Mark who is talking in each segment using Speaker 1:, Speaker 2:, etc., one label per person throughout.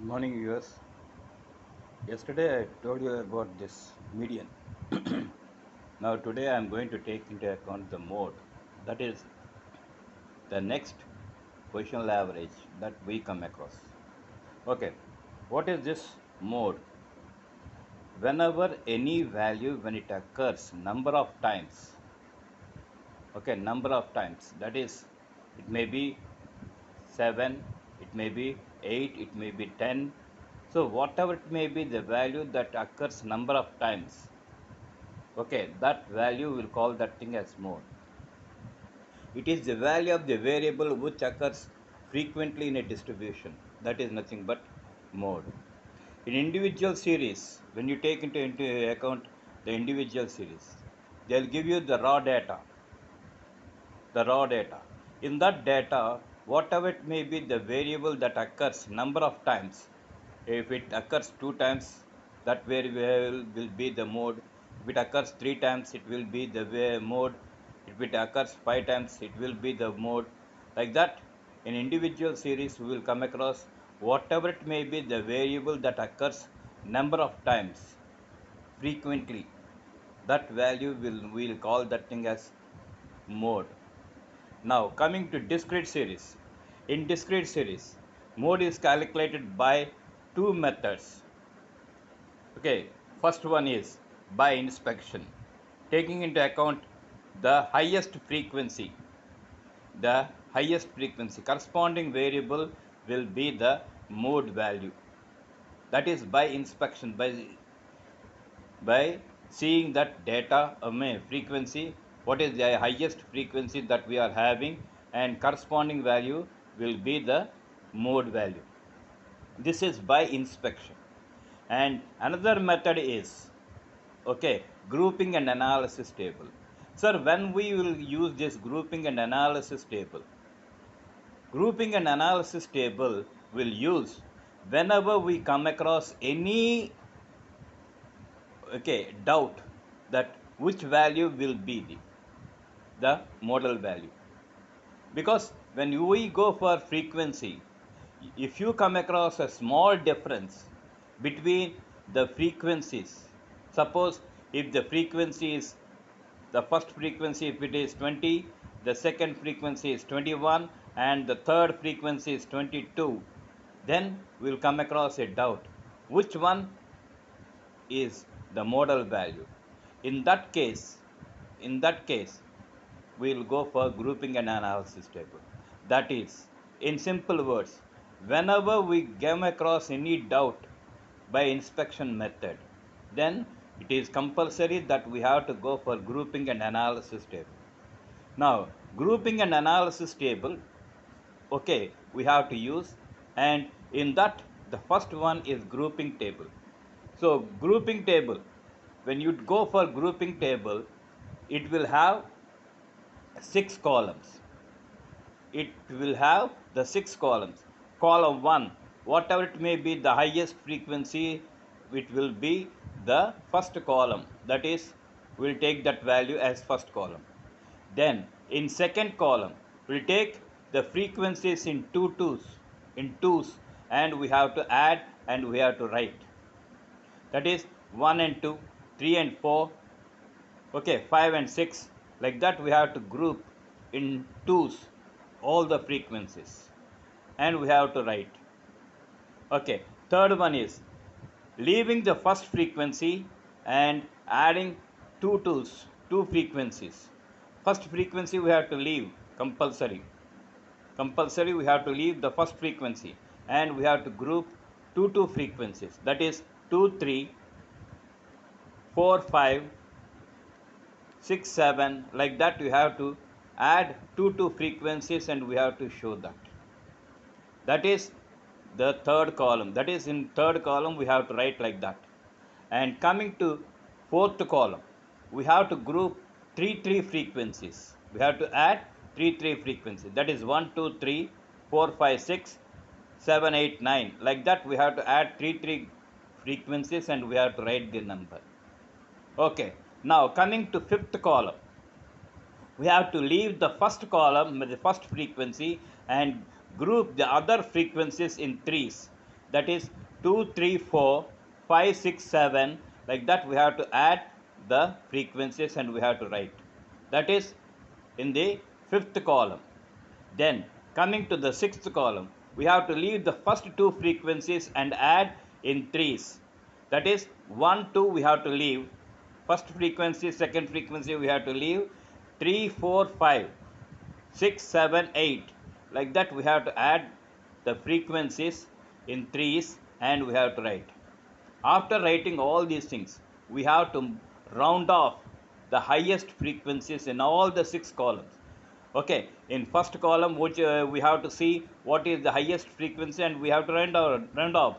Speaker 1: Morning, viewers. Yesterday I told you about this median. Now today I am going to take into account the mode. That is the next positional average that we come across. Okay, what is this mode? Whenever any value when it occurs number of times. Okay, number of times. That is, it may be 7, it may be 8, it may be 10. So whatever it may be the value that occurs number of times. Okay, that value will call that thing as mode. It is the value of the variable which occurs frequently in a distribution. That is nothing but mode. In individual series, when you take into account the individual series, they'll give you the raw data. The raw data. In that data, whatever it may be the variable that occurs number of times, if it occurs 2 times, that variable will be the mode. If it occurs 3 times, it will be the mode. If it occurs 5 times, it will be the mode. Like that, in individual series, we will come across whatever it may be the variable that occurs number of times frequently. That value we'll call that thing as mode. Now coming to discrete series. In discrete series, mode is calculated by two methods. Okay, first one is by inspection, taking into account the highest frequency. The highest frequency corresponding variable will be the mode value. That is by inspection, by seeing that data frequency, what is the highest frequency that we are having, and corresponding value will be the mode value. This is by inspection. And another method is, okay, grouping and analysis table. Sir, when we will use this grouping and analysis table? Grouping and analysis table will use whenever we come across any doubt that which value will be the model value. Because when we go for frequency, if you come across a small difference between the frequencies, suppose if the frequency is, the first frequency if it is 20, the second frequency is 21, and the third frequency is 22, then we'll come across a doubt which one is the model value. In that case we will go for grouping and analysis table. That is, in simple words, whenever we come across any doubt by inspection method, then it is compulsory that we have to go for grouping and analysis table. Now, grouping and analysis table, okay, we have to use, and in that the first one is grouping table. So grouping table, when you go for grouping table, it will have 6 columns. It will have the 6 columns. Column 1, whatever it may be the highest frequency, it will be the first column. That is, we'll take that value as first column. Then in second column, we'll take the frequencies in twos, and we have to add and we have to write. That is 1 and 2, 3 and 4, okay, 5 and 6. Like that we have to group in twos all the frequencies, and we have to write. Okay, third one is leaving the first frequency and adding two frequencies. First frequency we have to leave compulsory we have to leave the first frequency, and we have to group two frequencies. That is 2 3 4 5 6 7. Like that you have to add two frequencies, and we have to show that. That is the third column. That is, in third column we have to write like that. And coming to fourth column, we have to group three frequencies. We have to add three frequencies. That is 1 2 3 4 5 6 7 8 9. Like that we have to add three frequencies, and we have to write the number. Okay, now coming to fifth column, we have to leave the first column with the first frequency and group the other frequencies in threes. that is 2, 3, 4, 5, 6, 7. Like that we have to add the frequencies and we have to write. That is in the fifth column. Then coming to the sixth column, we have to leave the first two frequencies and add in threes. That is 1, 2 we have to leave. First frequency, second frequency we have to leave. 3, 4, 5, 6, 7, 8. Like that we have to add the frequencies in threes and we have to write. After writing all these things, we have to round off the highest frequencies in all the 6 columns. Okay, in first column, which we have to see what is the highest frequency and we have to round off.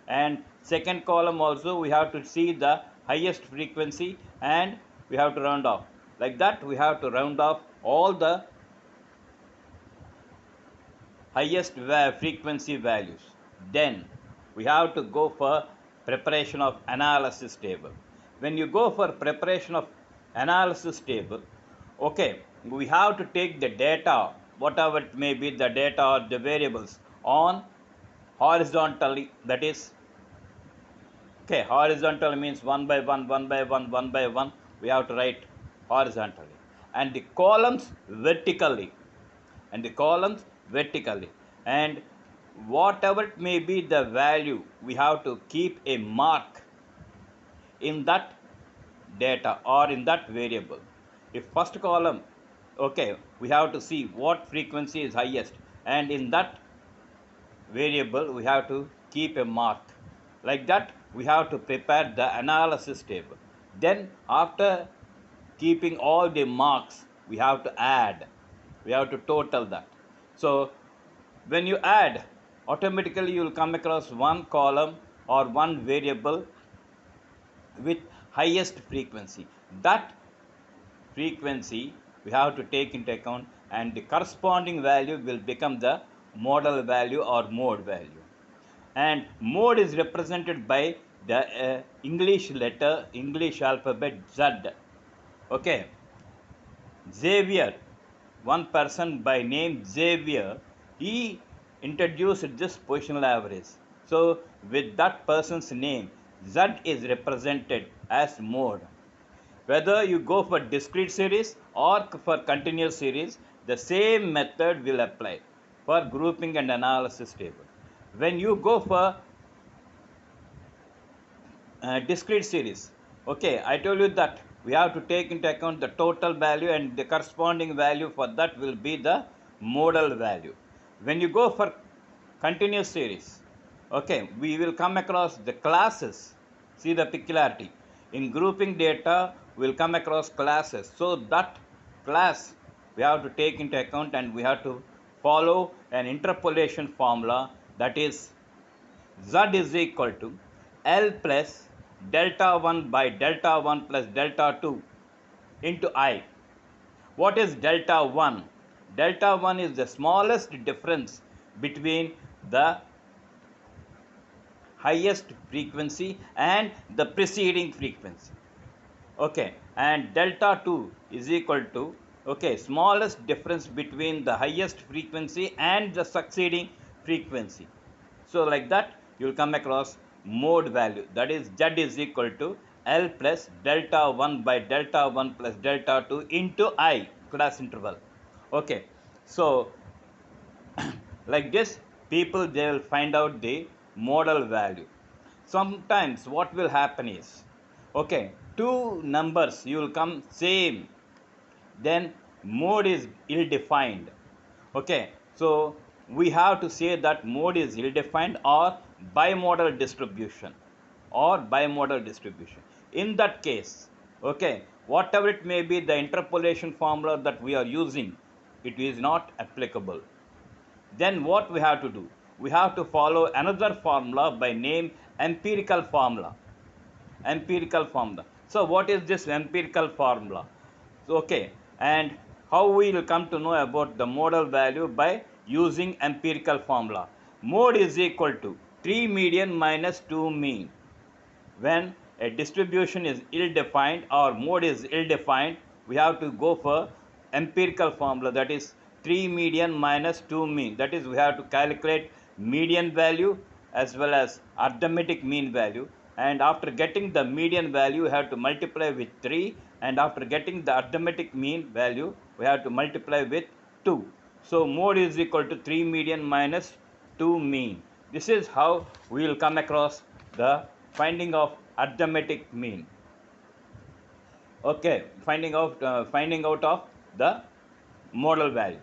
Speaker 1: And second column also we have to see the highest frequency and we have to round off. Like that we have to round off all the highest frequency values. Then we have to go for preparation of analysis table. When you go for preparation of analysis table, okay, we have to take the data, whatever it may be, the data or the variables on horizontally, that is, okay, horizontal means 1 by 1, 1 by 1, 1 by 1, we have to write horizontally. And the columns vertically. And the columns vertically. And whatever it may be the value, we have to keep a mark in that data or in that variable. If first column, okay, we have to see what frequency is highest, and in that variable we have to keep a mark. Like that we have to prepare the analysis table. Then after keeping all the marks, we have to add, we have to total that. So when you add, automatically you will come across one column or one variable with highest frequency. That frequency we have to take into account, and the corresponding value will become the model value or mode value. And mode is represented by the English letter, English alphabet Z. Okay, Xavier, one person by name Xavier, he introduced this positional average. So with that person's name, Z is represented as mode. Whether you go for discrete series or for continuous series, the same method will apply for grouping and analysis table. When you go for discrete series, okay, I told you that we have to take into account the total value, and the corresponding value for that will be the modal value. When you go for continuous series, okay, we will come across the classes. See the peculiarity. In grouping data, we will come across classes. So that class we have to take into account, and we have to follow an interpolation formula, that is Z is equal to L plus delta 1 by delta 1 plus delta 2 into I. What is delta 1? Delta 1 is the smallest difference between the highest frequency and the preceding frequency. Okay, and delta 2 is equal to, okay, smallest difference between the highest frequency and the succeeding frequency. So like that you will come across mode value, that is Z is equal to L plus delta 1 by delta 1 plus delta 2 into I, class interval. Okay, so like this people, they will find out the modal value. Sometimes what will happen is, okay, two numbers you will come same, then mode is ill defined. Okay, so we have to say that mode is ill defined or bimodal distribution, in that case, okay, whatever it may be the interpolation formula that we are using, it is not applicable. Then what we have to do, we have to follow another formula by name empirical formula. So what is this empirical formula? Okay, and how we will come to know about the modal value? By using empirical formula. Mode is equal to 3 median minus 2 mean. When a distribution is ill defined or mode is ill defined, we have to go for empirical formula, that is 3 median minus 2 mean. That is, we have to calculate median value as well as arithmetic mean value, and after getting the median value we have to multiply with 3, and after getting the arithmetic mean value we have to multiply with 2. So mode is equal to 3 median minus 2 mean. This is how we will come across the finding of arithmetic mean. Okay, finding out of the modal value.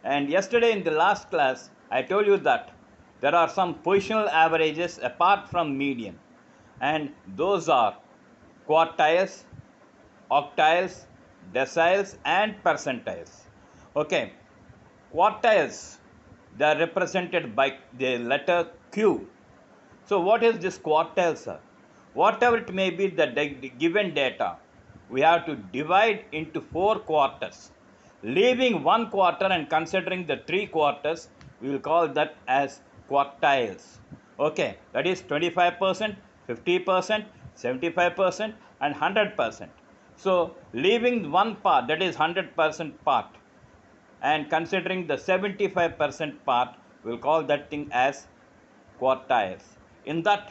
Speaker 1: And yesterday in the last class I told you that there are some positional averages apart from median, and those are quartiles, octiles, deciles, and percentiles. Okay, quartiles, they are represented by the letter Q. So what is this quartile, sir? Whatever it may be the given data, we have to divide into 4 quarters. Leaving 1 quarter and considering the 3 quarters, we will call that as quartiles. Okay, that is 25%, 50%, 75%, and 100%. So leaving one part, that is 100% part, and considering the 75% part, we will call that thing as quartiles. In that,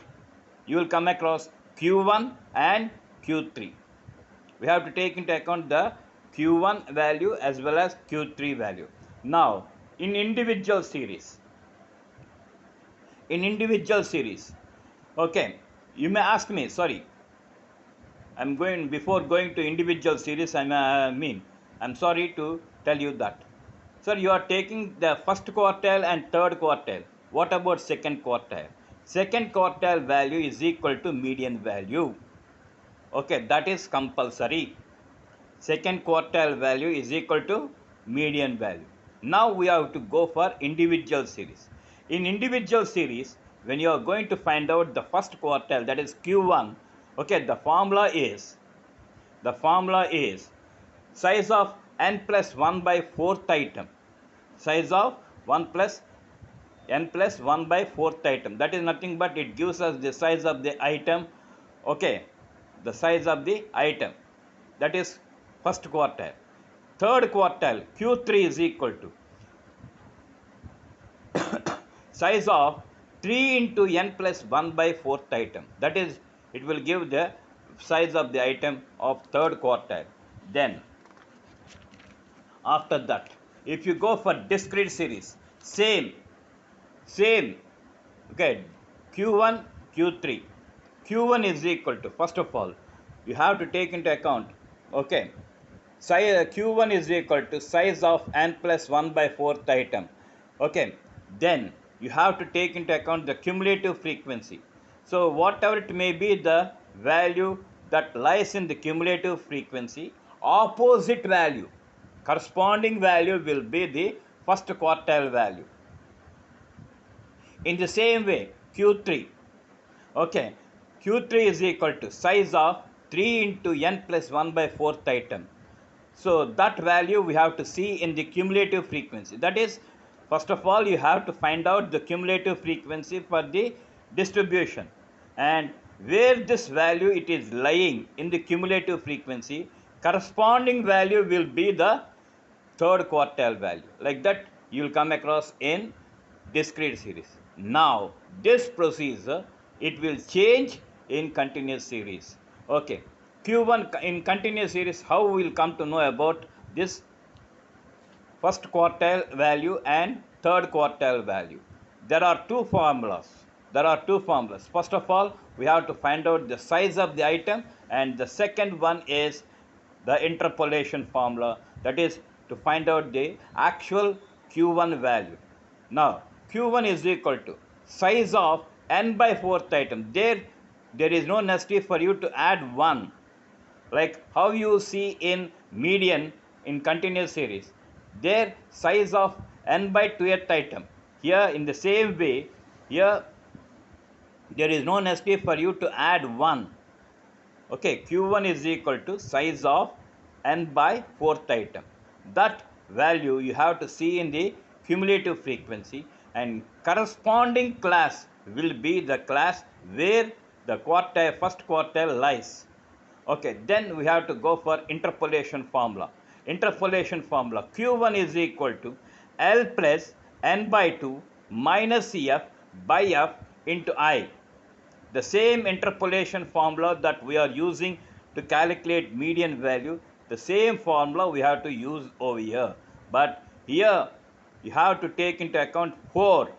Speaker 1: you will come across Q1 and Q3. We have to take into account the Q1 value as well as Q3 value. Now, in individual series, okay, you may ask me, sorry, before going to individual series, I'm sorry to tell you that. Sir, you are taking the first quartile and third quartile. What about second quartile? Second quartile value is equal to median value. Okay, that is compulsory. Second quartile value is equal to median value. Now we have to go for individual series. In individual series, when you are going to find out the first quartile, that is Q1, okay, the formula is size of n plus 1 by 4th item. Size of 1 plus n plus 1 by 4th item. That is nothing but it gives us the size of the item. Okay, the size of the item. That is first quartile. Third quartile, Q3 is equal to size of 3 into n plus 1 by 4th item. That is, it will give the size of the item of third quartile. Then, after that, if you go for discrete series, same, okay, Q1, Q3. Q1 is equal to, first of all, you have to take into account, okay, Q1 is equal to size of n plus 1 by 4th item. Okay, then you have to take into account the cumulative frequency. So whatever it may be the value that lies in the cumulative frequency, opposite value, corresponding value will be the first quartile value. In the same way, Q3, okay, Q3 is equal to size of 3 into n plus 1 by 4th item. So that value we have to see in the cumulative frequency. That is, first of all, you have to find out the cumulative frequency for the distribution, and where this value it is lying in the cumulative frequency, corresponding value will be the third quartile value. Like that you will come across in discrete series. Now this procedure it will change in continuous series. Okay, Q1 in continuous series, how we will come to know about this first quartile value and third quartile value? There are two formulas. First of all, we have to find out the size of the item, and the second one is the interpolation formula, that is to find out the actual Q1 value. Now Q1 is equal to size of n by 4th item. There is no necessity for you to add 1, like how you see in median in continuous series. Their size of n by 2th item. Here in the same way, here there is no necessity for you to add 1. Okay, Q1 is equal to size of n by 4th item. That value you have to see in the cumulative frequency, and corresponding class will be the class where the first quartile lies. Okay, then we have to go for interpolation formula. Q1 is equal to L plus n by 2 minus F by F into I. The same interpolation formula that we are using to calculate median value, the same formula we have to use over here. But here you have to take into account 4.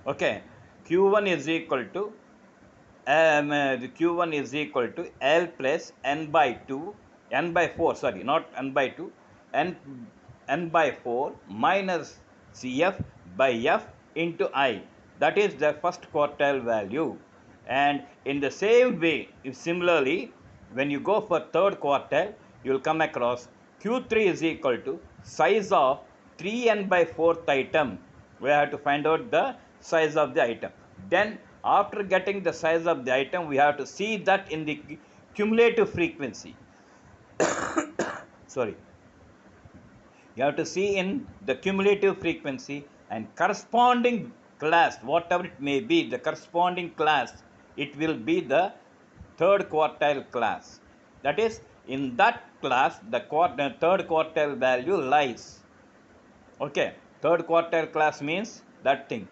Speaker 1: Okay, Q1 is equal to the Q1 is equal to L plus n by 2, n by 4, sorry, not n by 2, n by 4 minus Cf by F into I. That is the first quartile value. And in the same way, if similarly, when you go for third quartile, you will come across Q3 is equal to size of 3n by 4th item. We have to find out the size of the item. Then after getting the size of the item, we have to see that in the cumulative frequency. Sorry. You have to see in the cumulative frequency and corresponding class, whatever it may be, the corresponding class, it will be the third quartile class. That is, in that class, the third quartile value lies. Okay, third quartile class means that thing,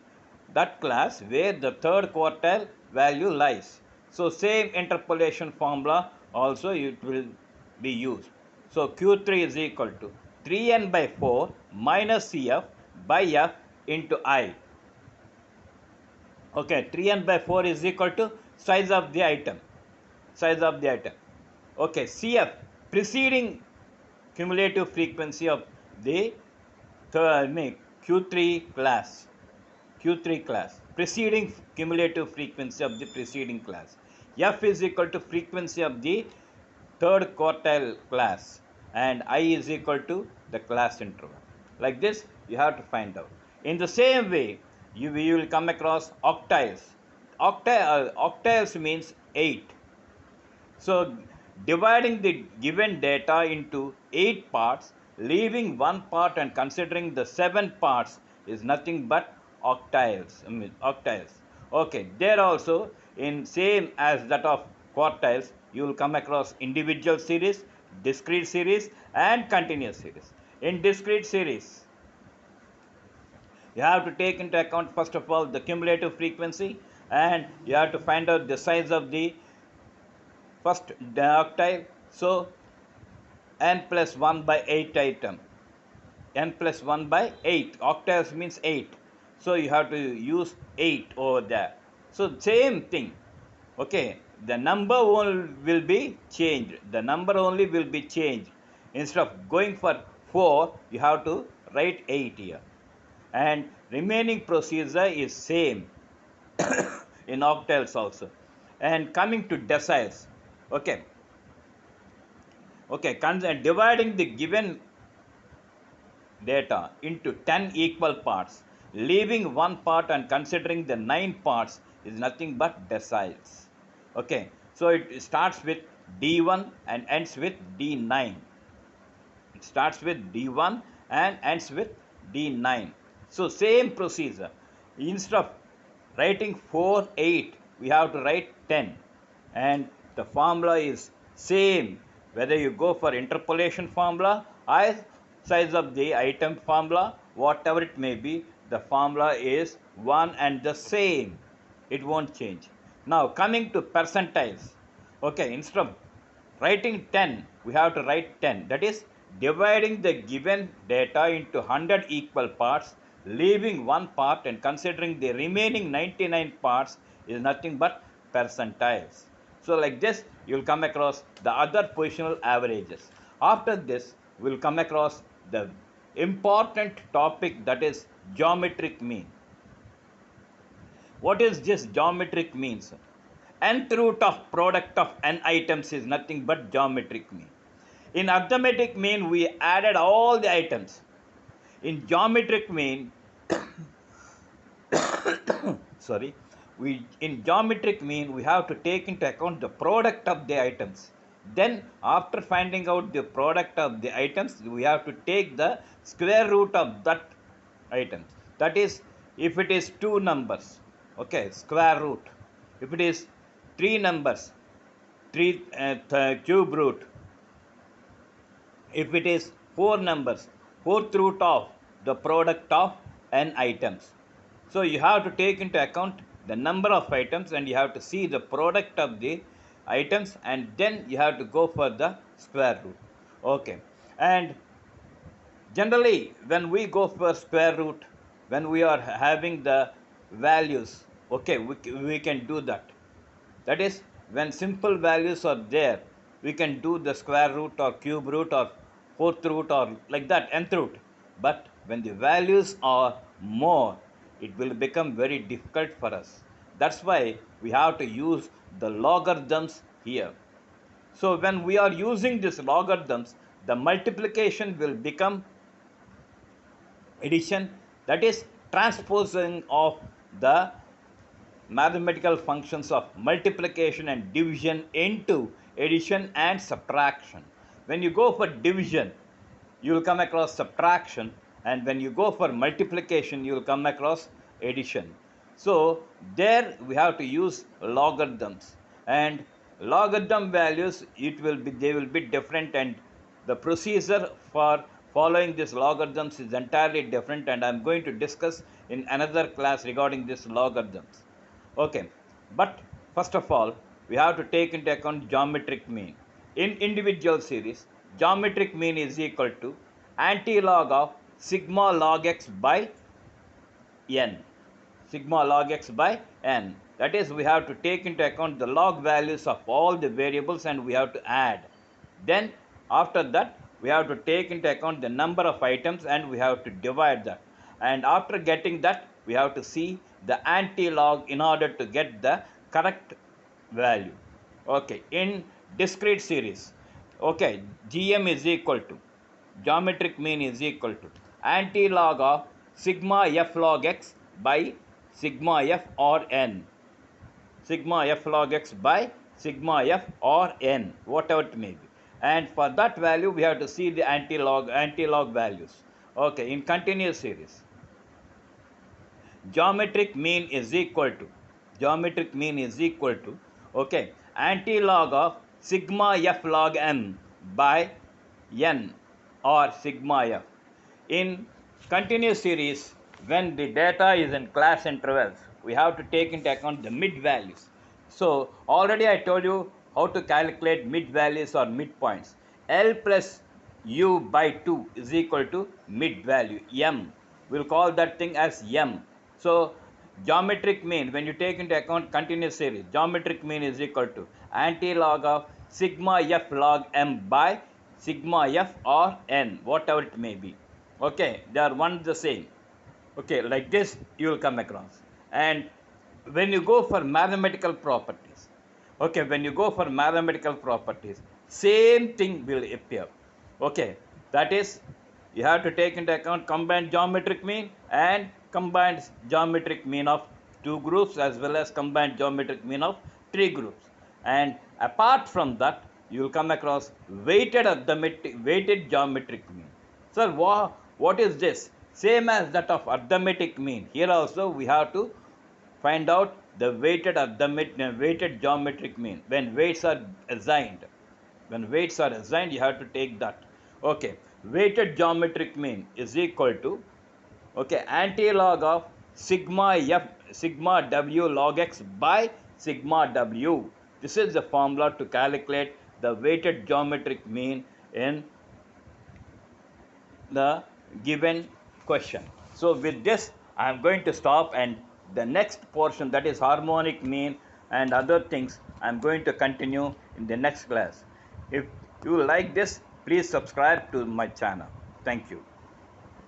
Speaker 1: that class where the third quartile value lies. So same interpolation formula also it will be used. So Q3 is equal to 3n by 4 minus Cf by F into I. Okay, 3n by 4 is equal to size of the item. Size of the item. Okay, Cf, preceding cumulative frequency of the Q3 class. Q3 class, preceding cumulative frequency of the preceding class. F is equal to frequency of the third quartile class, and I is equal to the class interval. Like this, you have to find out. In the same way, you will come across octiles. Octiles means 8. So dividing the given data into 8 parts, leaving one part and considering the 7 parts is nothing but octiles. Octiles. Okay, there also in same as that of quartiles, you will come across individual series, discrete series and continuous series. In discrete series, you have to take into account first of all the cumulative frequency, and you have to find out the size of the first octile. So n plus 1 by 8 item, n plus 1 by 8, octiles means 8, so you have to use 8 over there. So same thing. Okay, the number will be changed, the number only will be changed. Instead of going for 4, you have to write 8 here, and remaining procedure is same in octiles also. And coming to deciles, okay, dividing the given data into 10 equal parts, leaving one part and considering the 9 parts is nothing but deciles. Okay, so it starts with D1 and ends with D9. It starts with D1 and ends with D9. So same procedure. Instead of writing 4, 8, we have to write 10. And the formula is same whether you go for interpolation formula or size of the item formula, whatever it may be, the formula is one and the same. It won't change. Now coming to percentiles. Okay, instead of writing 10, we have to write 10. That is dividing the given data into 100 equal parts, leaving one part and considering the remaining 99 parts is nothing but percentiles. So like this, you will come across the other positional averages. After this, we will come across the important topic, that is geometric mean. What is this geometric means? Nth root of product of n items is nothing but geometric mean. In arithmetic mean, we added all the items. In geometric mean, sorry, in geometric mean, we have to take into account the product of the items. Then after finding out the product of the items, we have to take the square root of that items. That is, if it is 2 numbers, okay, square root. If it is 3 numbers, 3 cube root. If it is 4 numbers, 4th root of the product of n items. So you have to take into account the number of items, and you have to see the product of the items, and then you have to go for the square root. Okay, and generally when we go for square root, when we are having the values, okay, we can do that. That is, when simple values are there, we can do the square root or cube root or fourth root or like that, nth root. But when the values are more, it will become very difficult for us. That's why we have to use the logarithms here. So when we are using these logarithms, the multiplication will become addition, that is transposing of the mathematical functions of multiplication and division into addition and subtraction. When you go for division, you will come across subtraction, and when you go for multiplication, you will come across addition. So there we have to use logarithms, and logarithm values, they will be different, and the procedure for following these logarithms is entirely different, and I'm going to discuss in another class regarding these logarithms. Okay, but first of all, we have to take into account geometric mean. In individual series, geometric mean is equal to anti-log of sigma log x by n. Sigma log x by n. That is, we have to take into account the log values of all the variables, and we have to add. Then after that, we have to take into account the number of items, and we have to divide that. And after getting that, we have to see the anti-log in order to get the correct value. Okay, in discrete series, okay, GM is equal to, geometric mean is equal to anti-log of sigma f log x by sigma f or n. Sigma f log x by sigma f or n, whatever it may be. And for that value, we have to see the anti-log values. Okay, in continuous series, geometric mean is equal to, okay, anti-log of sigma f log n by n or sigma f. In continuous series, when the data is in class intervals, we have to take into account the mid values. So already I told you how to calculate mid values or midpoints. L plus u by 2 is equal to mid value, m. We'll call that thing as m. So geometric mean, when you take into account continuous series, geometric mean is equal to anti-log of sigma f log m by sigma f or n, whatever it may be. Okay, they are one the same. Okay, like this you will come across. And when you go for mathematical properties, okay, when you go for mathematical properties, same thing will appear. Okay, that is, you have to take into account combined geometric mean and combined geometric mean of two groups, as well as combined geometric mean of three groups. And apart from that, you will come across weighted geometric mean. Sir, what is this? Same as that of arithmetic mean. Here also we have to find out the weighted geometric mean. When weights are assigned, you have to take that. Okay, weighted geometric mean is equal to, okay, anti-log of sigma w log x by sigma w. This is the formula to calculate the weighted geometric mean in the given question. So with this, I am going to stop, and the next portion, that is harmonic mean and other things, I am going to continue in the next class. If you like this, please subscribe to my channel. Thank you.